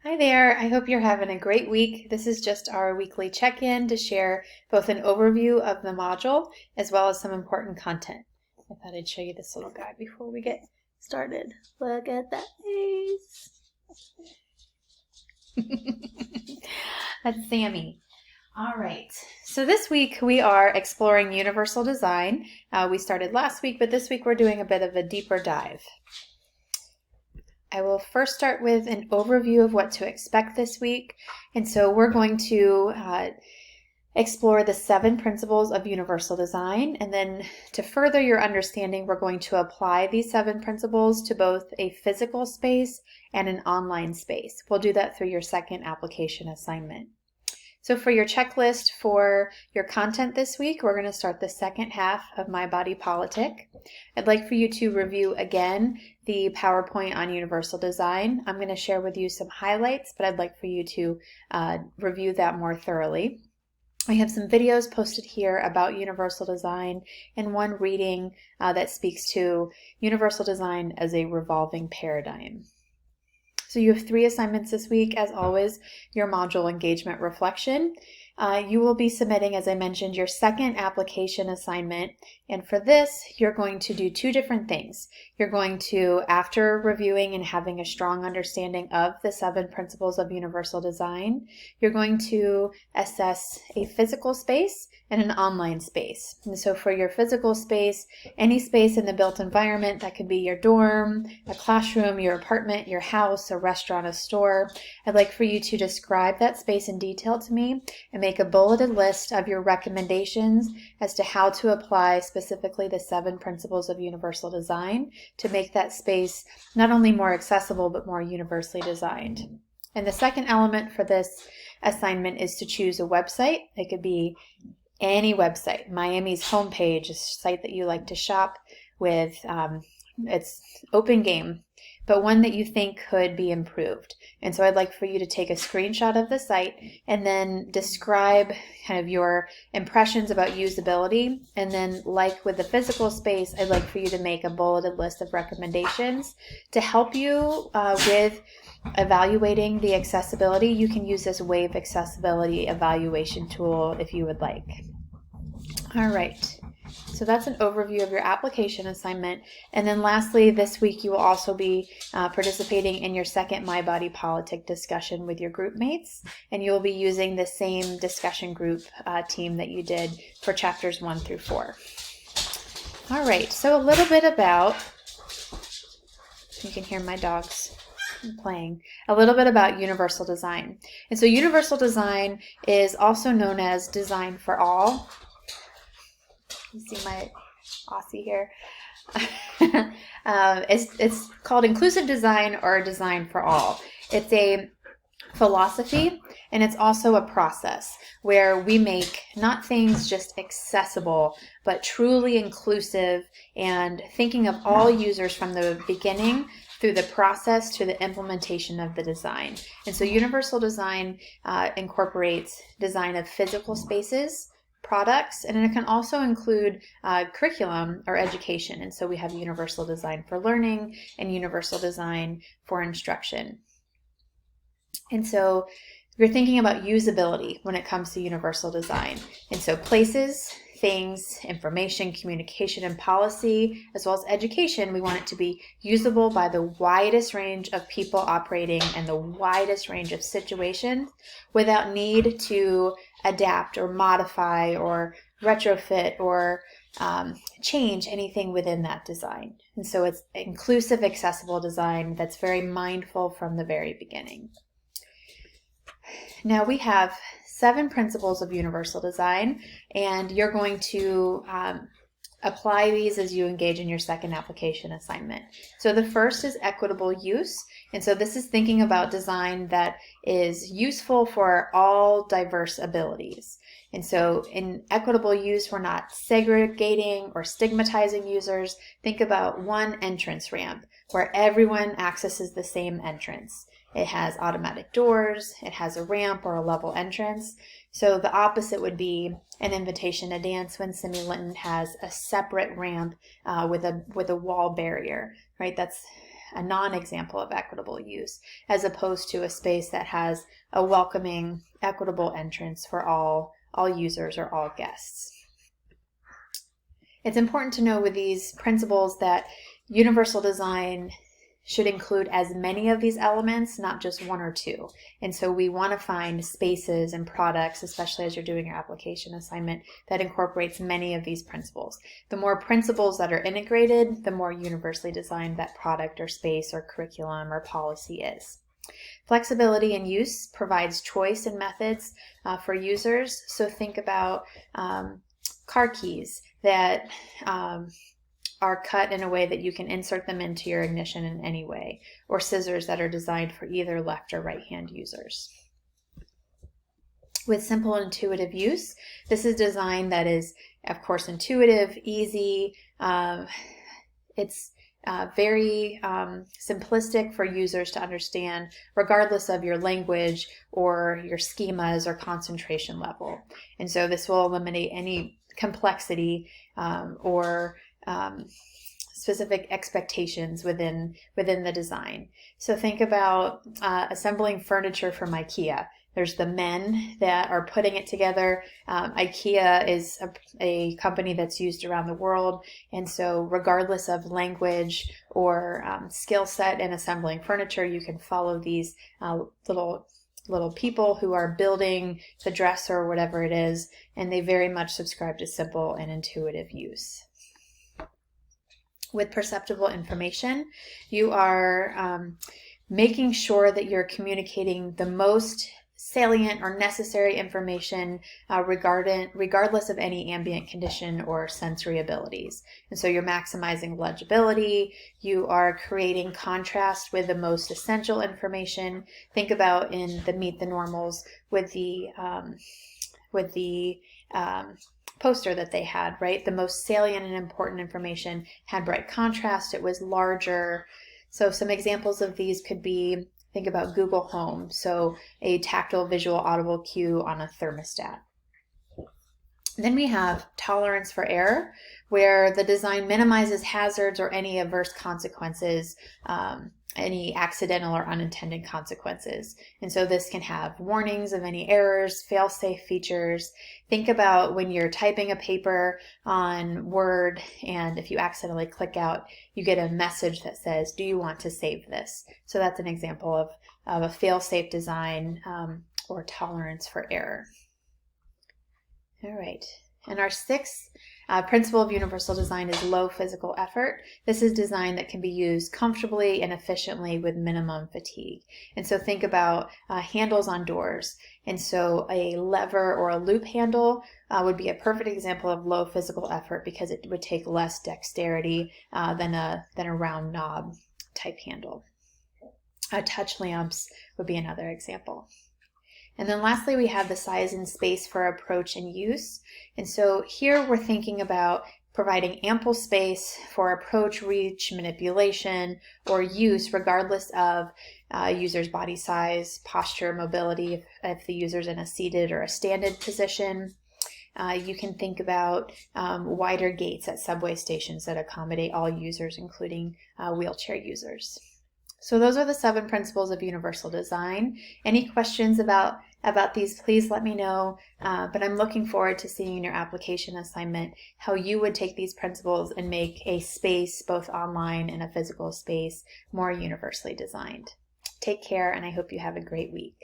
Hi there, I hope you're having a great week. This is just our weekly check-in to share both an overview of the module as well as some important content. I thought I'd show you this little guy before we get started. Look at that face. That's Sammy. All right, so this week we are exploring universal design. We started last week, but this week we're doing a bit of a deeper dive. I will first start with an overview of what to expect this week. And so we're going to explore the 7 principles of universal design. And then to further your understanding, we're going to apply these 7 principles to both a physical space and an online space. We'll do that through your second application assignment. So for your checklist for your content this week, we're going to start the second half of My Body Politic. I'd like for you to review again the PowerPoint on universal design. I'm going to share with you some highlights, but I'd like for you to review that more thoroughly. We have some videos posted here about universal design and one reading that speaks to universal design as a revolving paradigm. So you have 3 assignments this week. As always, your module engagement reflection. You will be submitting, as I mentioned, your second application assignment. And for this, you're going to do 2 different things. You're going to, after reviewing and having a strong understanding of the 7 principles of universal design, you're going to assess a physical space and an online space. And so for your physical space, any space in the built environment, that could be your dorm, a classroom, your apartment, your house, a restaurant, a store. I'd like for you to describe that space in detail to me and make a bulleted list of your recommendations as to how to apply specifically the 7 principles of universal design to make that space not only more accessible but more universally designed. And the second element for this assignment is to choose a website. It could be any website. Miami's homepage, a site that you like to shop with. It's open game, but one that you think could be improved. And so I'd like for you to take a screenshot of the site and then describe kind of your impressions about usability. And then, like with the physical space, I'd like for you to make a bulleted list of recommendations to help you with evaluating the accessibility. You can use this Wave accessibility evaluation tool if you would like. All right. So that's an overview of your application assignment. And then lastly, this week you will also be participating in your second My Body Politic discussion with your group mates. And you will be using the same discussion group team that you did for chapters 1 through 4. All right, so a little bit about, you can hear my dogs playing, a little bit about universal design. And so universal design is also known as design for all. You see my Aussie here. It's called inclusive design or design for all. It's a philosophy, and it's also a process where we make not things just accessible, but truly inclusive and thinking of all users from the beginning through the process to the implementation of the design. And so universal design incorporates design of physical spaces, products, and it can also include curriculum or education. And so we have universal design for learning and universal design for instruction. And so you're thinking about usability when it comes to universal design. And so places, things, information, communication, and policy, as well as education, we want it to be usable by the widest range of people operating in the widest range of situations without need to adapt or modify or retrofit or change anything within that design. And so it's inclusive, accessible design that's very mindful from the very beginning. Now we have 7 principles of universal design, and you're going to apply these as you engage in your second application assignment. So the first is equitable use. And so this is thinking about design that is useful for all diverse abilities. And so in equitable use, we're not segregating or stigmatizing users. Think about one entrance ramp where everyone accesses the same entrance. It has automatic doors, it has a ramp or a level entrance. So the opposite would be an invitation to dance when Simi Linton has a separate ramp with a wall barrier, right? That's a non-example of equitable use, as opposed to a space that has a welcoming, equitable entrance for all users or all guests. It's important to know with these principles that universal design should include as many of these elements, not just one or two. And so we want to find spaces and products, especially as you're doing your application assignment, that incorporates many of these principles. The more principles that are integrated, the more universally designed that product or space or curriculum or policy is. Flexibility in use provides choice in methods for users. So think about car keys that are cut in a way that you can insert them into your ignition in any way, or scissors that are designed for either left or right hand users. With simple intuitive use, this is design that is, of course, intuitive, easy. It's very simplistic for users to understand, regardless of your language or your schemas or concentration level. And so this will eliminate any complexity or specific expectations within the design. So think about assembling furniture from IKEA. There's the men that are putting it together. IKEA is a company that's used around the world, and so regardless of language or skill set in assembling furniture, you can follow these little people who are building the dresser or whatever it is, and they very much subscribe to simple and intuitive use. With perceptible information, you are making sure that you're communicating the most salient or necessary information regardless of any ambient condition or sensory abilities. And so you're maximizing legibility, you are creating contrast with the most essential information. Think about in the Meet the Normals with the poster that they had, right? The most salient and important information had bright contrast, it was larger. So some examples of these could be, think about Google Home, so a tactile, visual, audible cue on a thermostat. Then we have tolerance for error, where the design minimizes hazards or any adverse consequences, any accidental or unintended consequences. And so this can have warnings of any errors, fail-safe features. Think about when you're typing a paper on Word, and if you accidentally click out, you get a message that says, do you want to save this? So that's an example of a fail-safe design or tolerance for error. All right, and our sixth principle of universal design is low physical effort. This is design that can be used comfortably and efficiently with minimum fatigue. And so think about handles on doors. And so a lever or a loop handle would be a perfect example of low physical effort because it would take less dexterity than a round knob type handle. Touch lamps would be another example. And then lastly, we have the size and space for approach and use. And so here we're thinking about providing ample space for approach, reach, manipulation, or use regardless of user's body size, posture, mobility, if the user's in a seated or a standing position. You can think about wider gates at subway stations that accommodate all users, including wheelchair users. So those are the 7 principles of universal design. Any questions about these, please let me know. But I'm looking forward to seeing in your application assignment how you would take these principles and make a space, both online and a physical space, more universally designed. Take care, and I hope you have a great week.